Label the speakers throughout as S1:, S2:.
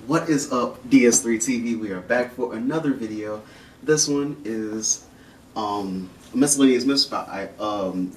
S1: What is up, DS3 TV? We are back for another video. This one is Miscellaneous Myths by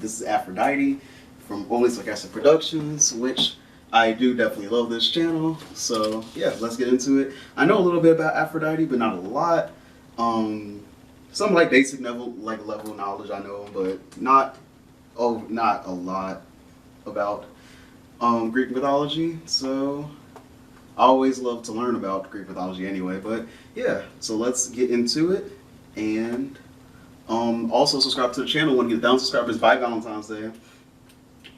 S1: this is Aphrodite from Only Sarcastic Productions, which I do definitely love this channel. So yeah, let's get into it. I know a little bit about Aphrodite, but not a lot. Some like basic level knowledge I know, but not a lot about Greek mythology. So I always love to learn about Greek mythology anyway, but yeah, so let's get into it. And also subscribe to the channel. Want to get 1,000 subscribers by Valentine's Day.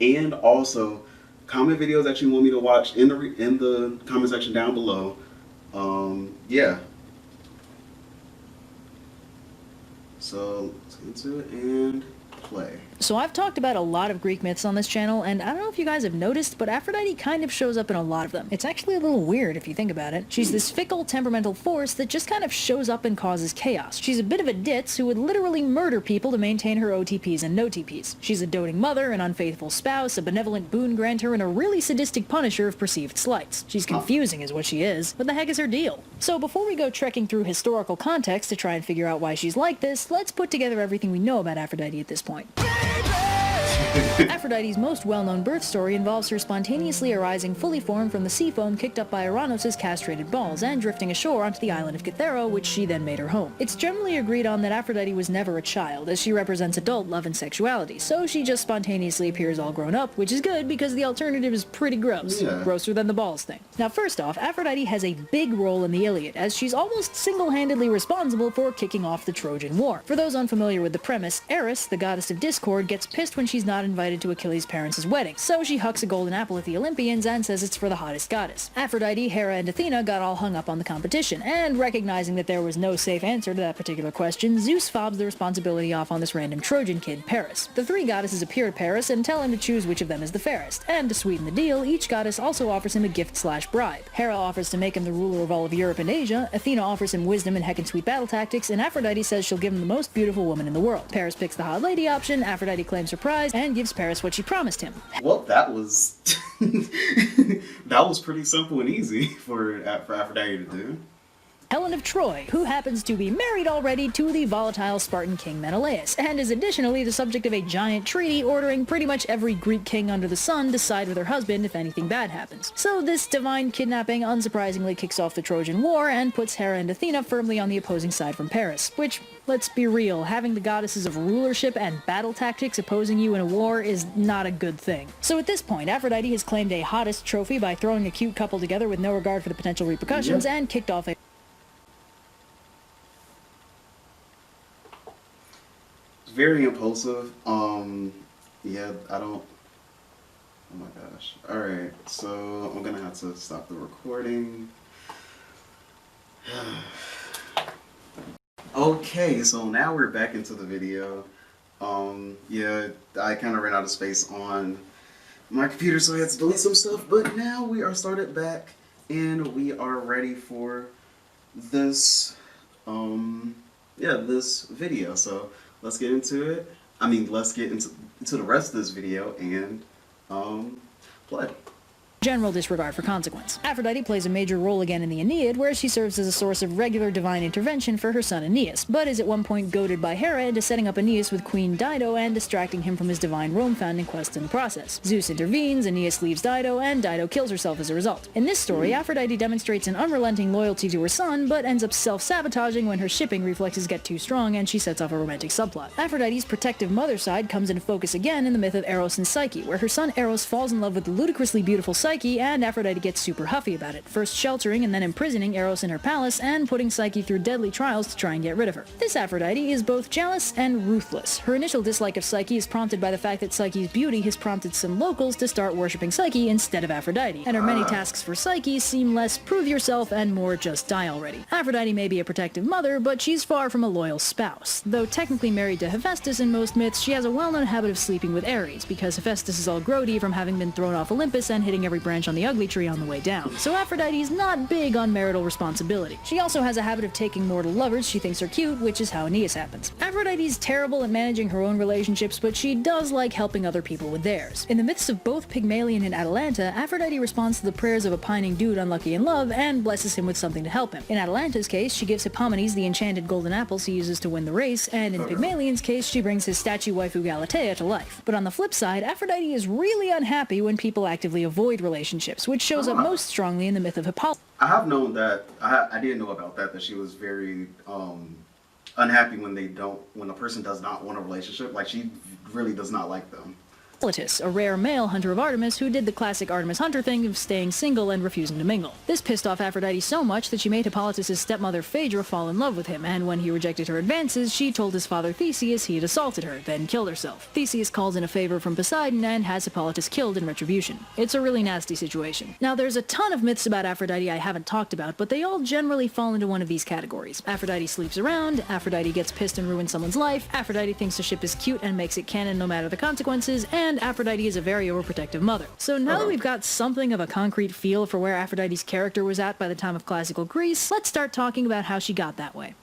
S1: And also comment videos that you want me to watch in the comment section down below. Yeah. So let's get into it and play.
S2: So I've talked about a lot of Greek myths on this channel, and I don't know if you guys have noticed, but Aphrodite kind of shows up in a lot of them. It's actually a little weird if you think about it. She's this fickle, temperamental force that just kind of shows up and causes chaos. She's a bit of a ditz who would literally murder people to maintain her OTPs and no-TPs. She's a doting mother, an unfaithful spouse, a benevolent boon granter, and a really sadistic punisher of perceived slights. She's confusing is what she is. What the heck is her deal? So before we go trekking through historical context to try and figure out why she's like this, let's put together everything we know about Aphrodite at this point. Aphrodite's most well-known birth story involves her spontaneously arising fully formed from the sea foam kicked up by Uranus' castrated balls and drifting ashore onto the island of Cythera, which she then made her home. It's generally agreed on that Aphrodite was never a child, as she represents adult love and sexuality, so she just spontaneously appears all grown up, which is good because the alternative is pretty gross.
S1: Yeah.
S2: Grosser than the balls thing. Now first off, Aphrodite has a big role in the Iliad, as she's almost single-handedly responsible for kicking off the Trojan War. For those unfamiliar with the premise, Eris, the goddess of discord, gets pissed when she's not invited to Achilles' parents' wedding, so she hucks a golden apple at the Olympians and says it's for the hottest goddess. Aphrodite, Hera, and Athena got all hung up on the competition, and recognizing that there was no safe answer to that particular question, Zeus fobs the responsibility off on this random Trojan kid, Paris. The three goddesses appear to Paris and tell him to choose which of them is the fairest, and to sweeten the deal, each goddess also offers him a gift/bribe. Hera offers to make him the ruler of all of Europe and Asia, Athena offers him wisdom and heckin' sweet battle tactics, and Aphrodite says she'll give him the most beautiful woman in the world. Paris picks the hot lady option, Aphrodite claims her prize, and gives Paris what she promised him.
S1: Well, that was that was pretty simple and easy for Aphrodite to do.
S2: Helen of Troy, who happens to be married already to the volatile Spartan king Menelaus, and is additionally the subject of a giant treaty ordering pretty much every Greek king under the sun to side with her husband if anything bad happens. So this divine kidnapping unsurprisingly kicks off the Trojan War and puts Hera and Athena firmly on the opposing side from Paris, which, let's be real, having the goddesses of rulership and battle tactics opposing you in a war is not a good thing. So at this point, Aphrodite has claimed a hottest trophy by throwing a cute couple together with no regard for the potential repercussions, and kicked off a
S1: Very impulsive. Yeah, I don't. Oh my gosh. All right, so I'm gonna have to stop the recording. Okay, so now we're back into the video. Yeah, I kind of ran out of space on my computer, so I had to delete some stuff. But now we are started back, and we are ready for this. Yeah, this video. So let's get into it. I mean, let's get into the rest of this video and play.
S2: General disregard for consequence. Aphrodite plays a major role again in the Aeneid, where she serves as a source of regular divine intervention for her son Aeneas, but is at one point goaded by Hera into setting up Aeneas with Queen Dido and distracting him from his divine Rome-founding quest in the process. Zeus intervenes, Aeneas leaves Dido, and Dido kills herself as a result. In this story, Aphrodite demonstrates an unrelenting loyalty to her son, but ends up self-sabotaging when her shipping reflexes get too strong and she sets off a romantic subplot. Aphrodite's protective mother side comes into focus again in the myth of Eros and Psyche, where her son Eros falls in love with the ludicrously beautiful Psyche, and Aphrodite gets super huffy about it, first sheltering and then imprisoning Eros in her palace and putting Psyche through deadly trials to try and get rid of her. This Aphrodite is both jealous and ruthless. Her initial dislike of Psyche is prompted by the fact that Psyche's beauty has prompted some locals to start worshipping Psyche instead of Aphrodite, and her many tasks for Psyche seem less prove yourself and more just die already. Aphrodite may be a protective mother, but she's far from a loyal spouse. Though technically married to Hephaestus in most myths, she has a well-known habit of sleeping with Ares, because Hephaestus is all grody from having been thrown off Olympus and hitting every every branch on the ugly tree on the way down. So Aphrodite's not big on marital responsibility. She also has a habit of taking mortal lovers she thinks are cute, which is how Aeneas happens. Aphrodite's terrible at managing her own relationships, but she does like helping other people with theirs. In the midst of both Pygmalion and Atalanta, Aphrodite responds to the prayers of a pining dude unlucky in love and blesses him with something to help him. In Atalanta's case, she gives Hippomenes the enchanted golden apples he uses to win the race, and in Pygmalion's case, she brings his statue waifu Galatea to life. But on the flip side, Aphrodite is really unhappy when people actively avoid relationships, which shows up most strongly in the myth of Hippolyta.
S1: I have known that, I didn't know about that she was very unhappy when a person does not want a relationship. Like, she really does not like them.
S2: Hippolytus, a rare male hunter of Artemis who did the classic Artemis hunter thing of staying single and refusing to mingle. This pissed off Aphrodite so much that she made Hippolytus' stepmother Phaedra fall in love with him, and when he rejected her advances, she told his father Theseus he had assaulted her, then killed herself. Theseus calls in a favor from Poseidon and has Hippolytus killed in retribution. It's a really nasty situation. Now, there's a ton of myths about Aphrodite I haven't talked about, but they all generally fall into one of these categories. Aphrodite sleeps around, Aphrodite gets pissed and ruins someone's life, Aphrodite thinks a ship is cute and makes it canon no matter the consequences, and Aphrodite is a very overprotective mother. So now that we've got something of a concrete feel for where Aphrodite's character was at by the time of classical Greece, let's start talking about how she got that way.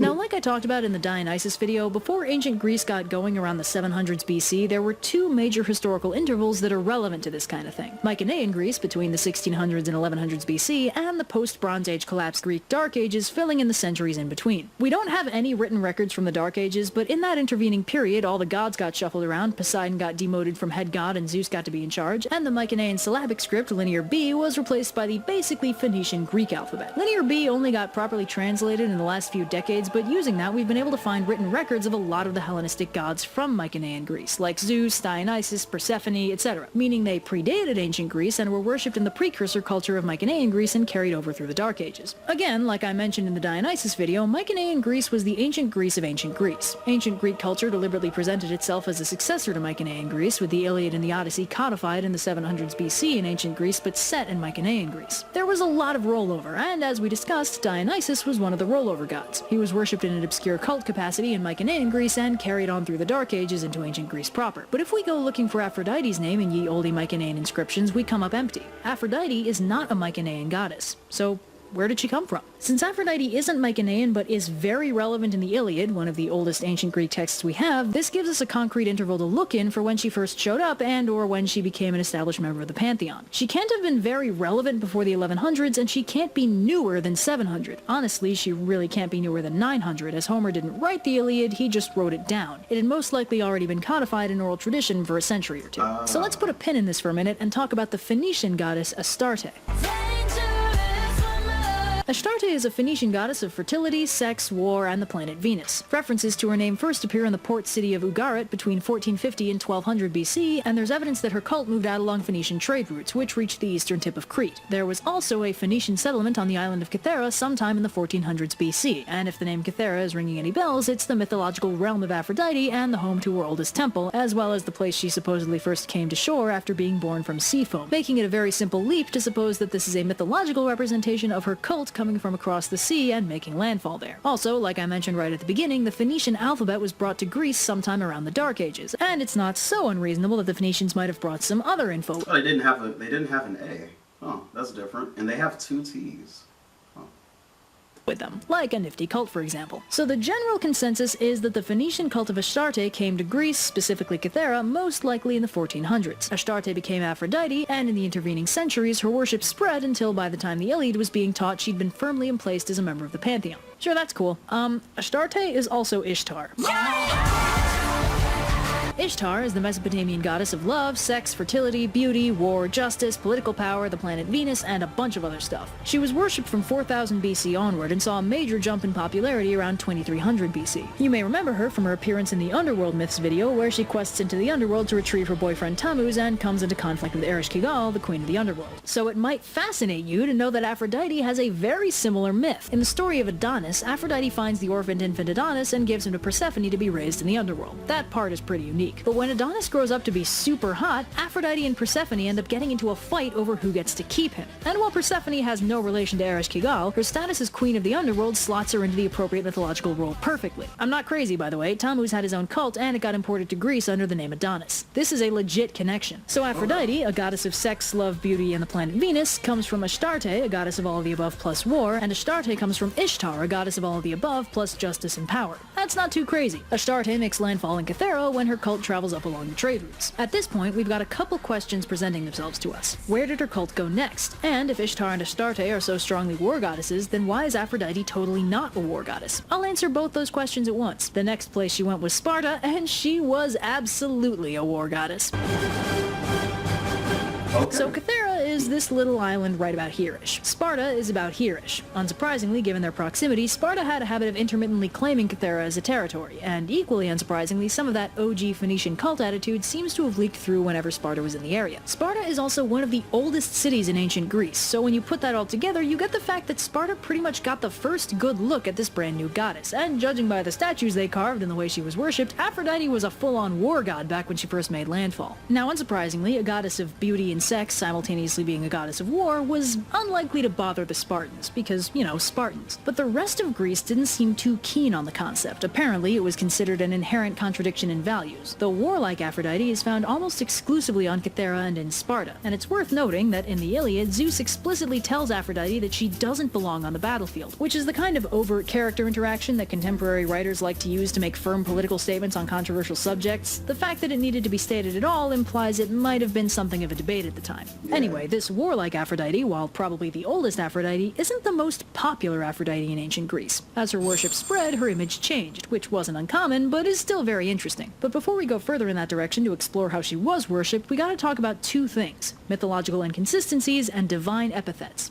S2: Now, like I talked about in the Dionysus video, before ancient Greece got going around the 700s BC, there were two major historical intervals that are relevant to this kind of thing. Mycenaean Greece between the 1600s and 1100s BC, and the post-Bronze Age collapsed Greek Dark Ages filling in the centuries in between. We don't have any written records from the Dark Ages, but in that intervening period, all the gods got shuffled around, Poseidon got demoted from head god and Zeus got to be in charge, and the Mycenaean syllabic script, Linear B, was replaced by the basically Phoenician Greek alphabet. Linear B only got properly translated in the last few decades, but using that we've been able to find written records of a lot of the Hellenistic gods from Mycenaean Greece, like Zeus, Dionysus, Persephone, etc., meaning they predated ancient Greece and were worshipped in the precursor culture of Mycenaean Greece and carried over through the Dark Ages. Again, like I mentioned in the Dionysus video, Mycenaean Greece was the ancient Greece of ancient Greece. Ancient Greek culture deliberately presented itself as a successor to Mycenaean Greece, with the Iliad and the Odyssey codified in the 700s BC in ancient Greece but set in Mycenaean Greece. There was a lot of rollover, and as we discussed, Dionysus was one of the rollover gods. He was worshipped in an obscure cult capacity in Mycenaean Greece and carried on through the Dark Ages into ancient Greece proper. But if we go looking for Aphrodite's name in ye olde Mycenaean inscriptions, we come up empty. Aphrodite is not a Mycenaean goddess. So where did she come from? Since Aphrodite isn't Mycenaean but is very relevant in the Iliad, one of the oldest ancient Greek texts we have, this gives us a concrete interval to look in for when she first showed up and or when she became an established member of the pantheon. She can't have been very relevant before the 1100s, and she can't be newer than 700. Honestly, she really can't be newer than 900, as Homer didn't write the Iliad, he just wrote it down. It had most likely already been codified in oral tradition for a century or two. So let's put a pin in this for a minute and talk about the Phoenician goddess Astarte. Astarte is a Phoenician goddess of fertility, sex, war, and the planet Venus. References to her name first appear in the port city of Ugarit between 1450 and 1200 BC, and there's evidence that her cult moved out along Phoenician trade routes, which reached the eastern tip of Crete. There was also a Phoenician settlement on the island of Cythera sometime in the 1400s BC, and if the name Cythera is ringing any bells, it's the mythological realm of Aphrodite and the home to her oldest temple, as well as the place she supposedly first came to shore after being born from sea foam, making it a very simple leap to suppose that this is a mythological representation of her cult coming from across the sea and making landfall there. Also, like I mentioned right at the beginning, the Phoenician alphabet was brought to Greece sometime around the Dark Ages, and it's not so unreasonable that the Phoenicians might have brought some other info.
S1: Oh, they didn't have an A. Oh, that's different. And they have two T's.
S2: With them, like a nifty cult for example. So the general consensus is that the Phoenician cult of Astarte came to Greece, specifically Cythera, most likely in the 1400s. Astarte became Aphrodite, and in the intervening centuries her worship spread until by the time the Iliad was being taught she'd been firmly emplaced as a member of the pantheon. Sure, that's cool. Astarte is also Ishtar. Ishtar is the Mesopotamian goddess of love, sex, fertility, beauty, war, justice, political power, the planet Venus, and a bunch of other stuff. She was worshipped from 4000 BC onward and saw a major jump in popularity around 2300 BC. You may remember her from her appearance in the Underworld Myths video, where she quests into the underworld to retrieve her boyfriend Tammuz and comes into conflict with Eresh-Kigal, the queen of the underworld. So it might fascinate you to know that Aphrodite has a very similar myth. In the story of Adonis, Aphrodite finds the orphaned infant Adonis and gives him to Persephone to be raised in the underworld. That part is pretty unique. unique. But when Adonis grows up to be super hot, Aphrodite and Persephone end up getting into a fight over who gets to keep him. And while Persephone has no relation to Ereshkigal, her status as queen of the underworld slots her into the appropriate mythological role perfectly. I'm not crazy, by the way. Tammuz had his own cult and it got imported to Greece under the name Adonis. This is a legit connection. So Aphrodite, a goddess of sex, love, beauty, and the planet Venus, comes from Astarte, a goddess of all of the above plus war, and Astarte comes from Ishtar, a goddess of all of the above plus justice and power. That's not too crazy. Astarte makes landfall in Cythera when her cult travels up along the trade routes. At this point, we've got a couple questions presenting themselves to us. Where did her cult go next? And if Ishtar and Astarte are so strongly war goddesses, then why is Aphrodite totally not a war goddess? I'll answer both those questions at once. The next place she went was Sparta, and she was absolutely a war goddess.
S1: Okay.
S2: So Cythera is this little island right about here-ish. Sparta is about here-ish. Unsurprisingly, given their proximity, Sparta had a habit of intermittently claiming Cythera as a territory, and equally unsurprisingly, some of that OG Phoenician cult attitude seems to have leaked through whenever Sparta was in the area. Sparta is also one of the oldest cities in ancient Greece, so when you put that all together, you get the fact that Sparta pretty much got the first good look at this brand new goddess, and judging by the statues they carved and the way she was worshipped, Aphrodite was a full-on war god back when she first made landfall. Now, unsurprisingly, a goddess of beauty and sex simultaneously being a goddess of war was unlikely to bother the Spartans, because, you know, Spartans. But the rest of Greece didn't seem too keen on the concept. Apparently, it was considered an inherent contradiction in values. The warlike Aphrodite is found almost exclusively on Cythera and in Sparta, and it's worth noting that in the Iliad, Zeus explicitly tells Aphrodite that she doesn't belong on the battlefield, which is the kind of overt character interaction that contemporary writers like to use to make firm political statements on controversial subjects. The fact that it needed to be stated at all implies it might have been something of a debate at the time. Anyway, this warlike Aphrodite, while probably the oldest Aphrodite, isn't the most popular Aphrodite in ancient Greece. As her worship spread, her image changed, which wasn't uncommon, but is still very interesting. But before we go further in that direction to explore how she was worshipped, we gotta talk about two things: mythological inconsistencies and divine epithets.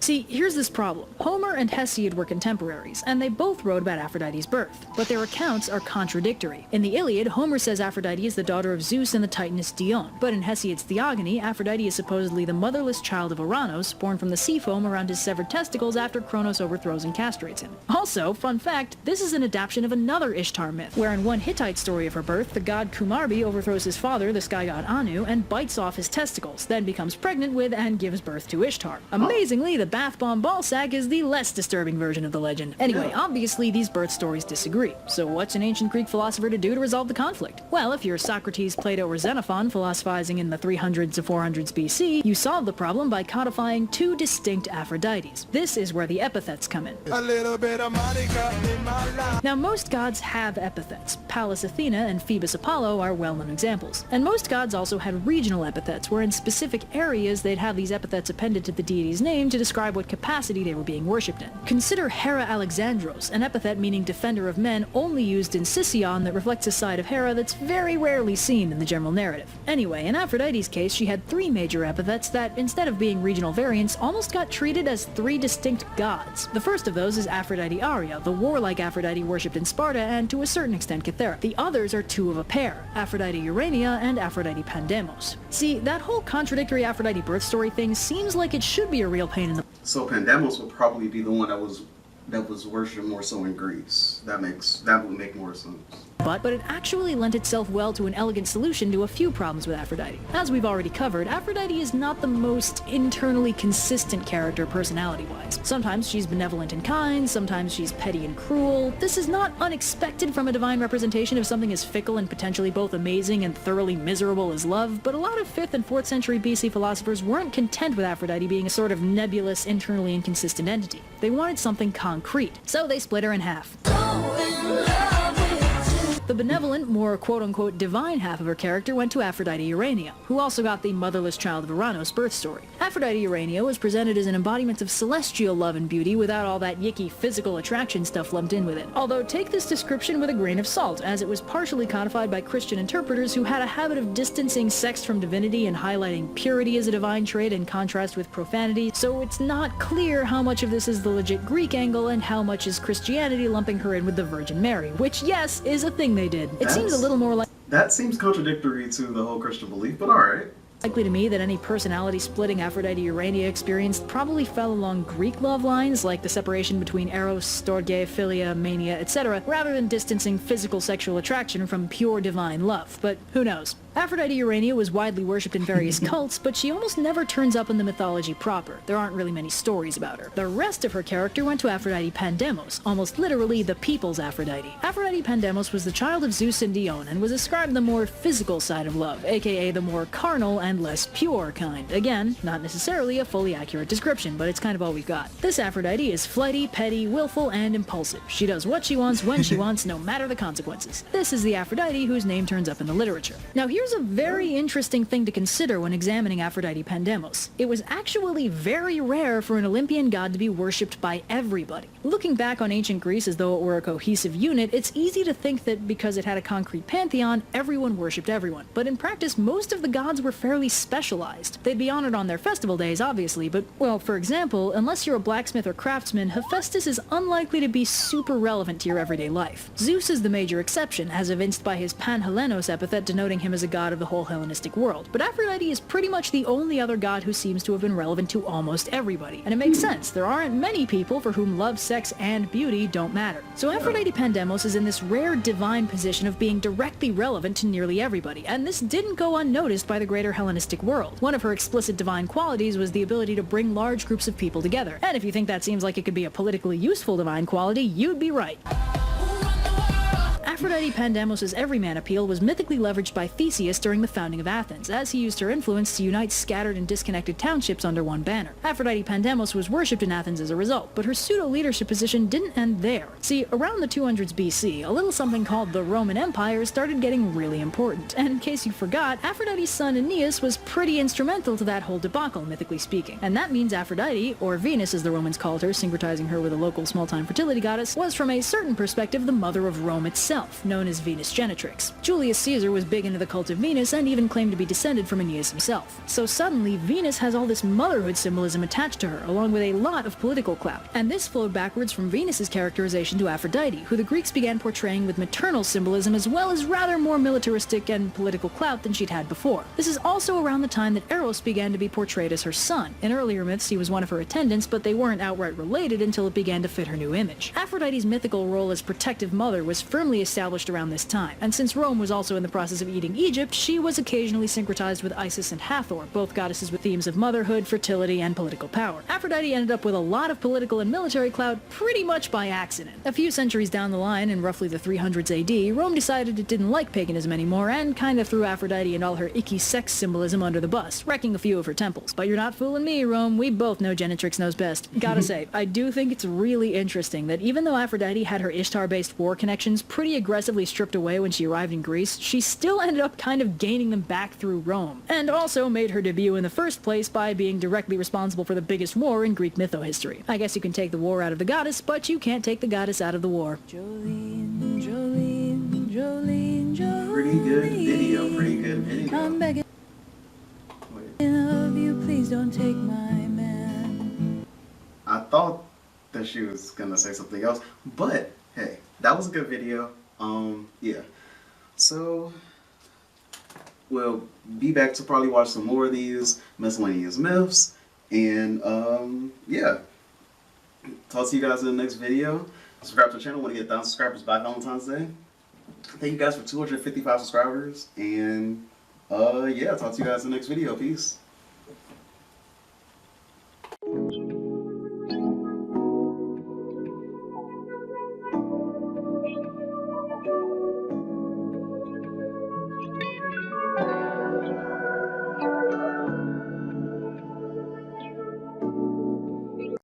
S2: See, here's this problem. Homer and Hesiod were contemporaries, and they both wrote about Aphrodite's birth, but their accounts are contradictory. In the Iliad, Homer says Aphrodite is the daughter of Zeus and the Titaness Dione, but in Hesiod's Theogony, Aphrodite is supposedly the motherless child of Uranos, born from the sea foam around his severed testicles after Kronos overthrows and castrates him. Also, fun fact, this is an adaptation of another Ishtar myth, where in one Hittite story of her birth, the god Kumarbi overthrows his father, the sky god Anu, and bites off his testicles, then becomes pregnant with and gives birth to Ishtar. Amazingly, the bath bomb ball sack is the less disturbing version of the legend. Anyway, obviously these birth stories disagree. So what's an ancient Greek philosopher to do to resolve the conflict? Well, if you're Socrates, Plato, or Xenophon philosophizing in the 300s to 400s BC, you solve the problem by codifying two distinct Aphrodites. This is where the epithets come in.
S3: A little bit of Monica in my life.
S2: Now, most gods have epithets. Pallas Athena and Phoebus Apollo are well-known examples. And most gods also had regional epithets, where in specific areas they'd have these epithets appended to the deity's name to describe what capacity they were being worshipped in. Consider Hera Alexandros, an epithet meaning defender of men only used in Sicyon that reflects a side of Hera that's very rarely seen in the general narrative. Anyway, in Aphrodite's case, she had three major epithets that, instead of being regional variants, almost got treated as three distinct gods. The first of those is Aphrodite Aria, the warlike Aphrodite worshipped in Sparta and to a certain extent Cythera. The others are two of a pair, Aphrodite Urania and Aphrodite Pandemos. See, that whole contradictory Aphrodite birth story thing seems like it should be a real pain in the...
S1: So Pandemos would probably be the one that was worshipped more so in Greece. That would make more sense.
S2: But it actually lent itself well to an elegant solution to a few problems with Aphrodite. As we've already covered, Aphrodite is not the most internally consistent character personality-wise. Sometimes she's benevolent and kind, sometimes she's petty and cruel. This is not unexpected from a divine representation of something as fickle and potentially both amazing and thoroughly miserable as love, but a lot of 5th and 4th century BC philosophers weren't content with Aphrodite being a sort of nebulous, internally inconsistent entity. They wanted something concrete, so they split her in half. The benevolent, more quote-unquote divine half of her character went to Aphrodite Urania, who also got the motherless child of Uranos birth story. Aphrodite Urania was presented as an embodiment of celestial love and beauty without all that yicky physical attraction stuff lumped in with it. Although take this description with a grain of salt, as it was partially codified by Christian interpreters who had a habit of distancing sex from divinity and highlighting purity as a divine trait in contrast with profanity, so it's not clear how much of this is the legit Greek angle and how much is Christianity lumping her in with the Virgin Mary, which, yes, is a thing they did. It seems a little more like...
S1: That seems contradictory to the whole Christian belief, but alright.
S2: Likely to me that any personality-splitting Aphrodite-Urania experience probably fell along Greek love lines, like the separation between eros, storge, philia, mania, etc., rather than distancing physical sexual attraction from pure divine love. But who knows? Aphrodite-Urania was widely worshipped in various cults, but she almost never turns up in the mythology proper. There aren't really many stories about her. The rest of her character went to Aphrodite Pandemos, almost literally the people's Aphrodite. Aphrodite Pandemos was the child of Zeus and Dione, and was ascribed the more physical side of love, aka the more carnal and less pure kind. Again, not necessarily a fully accurate description, but it's kind of all we've got. This Aphrodite is flighty, petty, willful, and impulsive. She does what she wants, when she wants, no matter the consequences. This is the Aphrodite whose name turns up in the literature. Now here's a very interesting thing to consider when examining Aphrodite Pandemos. It was actually very rare for an Olympian god to be worshipped by everybody. Looking back on ancient Greece as though it were a cohesive unit, it's easy to think that because it had a concrete pantheon, everyone worshipped everyone. But in practice, most of the gods were fairly specialized. They'd be honored on their festival days, obviously, but, well, for example, unless you're a blacksmith or craftsman, Hephaestus is unlikely to be super relevant to your everyday life. Zeus is the major exception, as evinced by his Pan-Helenos epithet denoting him as a god of the whole Hellenistic world, but Aphrodite is pretty much the only other god who seems to have been relevant to almost everybody. And it makes sense, there aren't many people for whom love, sex, and beauty don't matter. So Aphrodite Pandemos is in this rare divine position of being directly relevant to nearly everybody, and this didn't go unnoticed by the greater Hellenistic world. One of her explicit divine qualities was the ability to bring large groups of people together. And if you think that seems like it could be a politically useful divine quality, you'd be right. Aphrodite Pandemos' everyman appeal was mythically leveraged by Theseus during the founding of Athens, as he used her influence to unite scattered and disconnected townships under one banner. Aphrodite Pandemos was worshipped in Athens as a result, but her pseudo-leadership position didn't end there. See, around the 200s BC, a little something called the Roman Empire started getting really important. And in case you forgot, Aphrodite's son Aeneas was pretty instrumental to that whole debacle, mythically speaking. And that means Aphrodite, or Venus as the Romans called her, syncretizing her with a local small-time fertility goddess, was from a certain perspective the mother of Rome itself, known as Venus Genetrix. Julius Caesar was big into the cult of Venus and even claimed to be descended from Aeneas himself. So suddenly, Venus has all this motherhood symbolism attached to her, along with a lot of political clout. And this flowed backwards from Venus's characterization to Aphrodite, who the Greeks began portraying with maternal symbolism as well as rather more militaristic and political clout than she'd had before. This is also around the time that Eros began to be portrayed as her son. In earlier myths, he was one of her attendants, but they weren't outright related until it began to fit her new image. Aphrodite's mythical role as protective mother was firmly established around this time, and since Rome was also in the process of eating Egypt, she was occasionally syncretized with Isis and Hathor, both goddesses with themes of motherhood, fertility, and political power. Aphrodite ended up with a lot of political and military clout pretty much by accident. A few centuries down the line, in roughly the 300s AD, Rome decided it didn't like paganism anymore and kinda threw Aphrodite and all her icky sex symbolism under the bus, wrecking a few of her temples. But you're not fooling me, Rome, we both know Genetrix knows best. Gotta say, I do think it's really interesting that even though Aphrodite had her Ishtar-based war connections pretty aggressively stripped away when she arrived in Greece, she still ended up kind of gaining them back through Rome, and also made her debut in the first place by being directly responsible for the biggest war in Greek mytho-history. I guess you can take the war out of the goddess, but you can't take the goddess out of the war. Jolene, Jolene, Jolene, Jolene.
S1: Pretty good video,
S2: I'm begging of you, please don't take my man.
S1: I thought that she was gonna say something else, but hey, that was a good video. Yeah. So we'll be back to probably watch some more of these miscellaneous myths, and yeah. Talk to you guys in the next video. Subscribe to the channel. Want to get 1,000 subscribers by Valentine's Day. Thank you guys for 255 subscribers, and yeah, talk to you guys in the next video. Peace.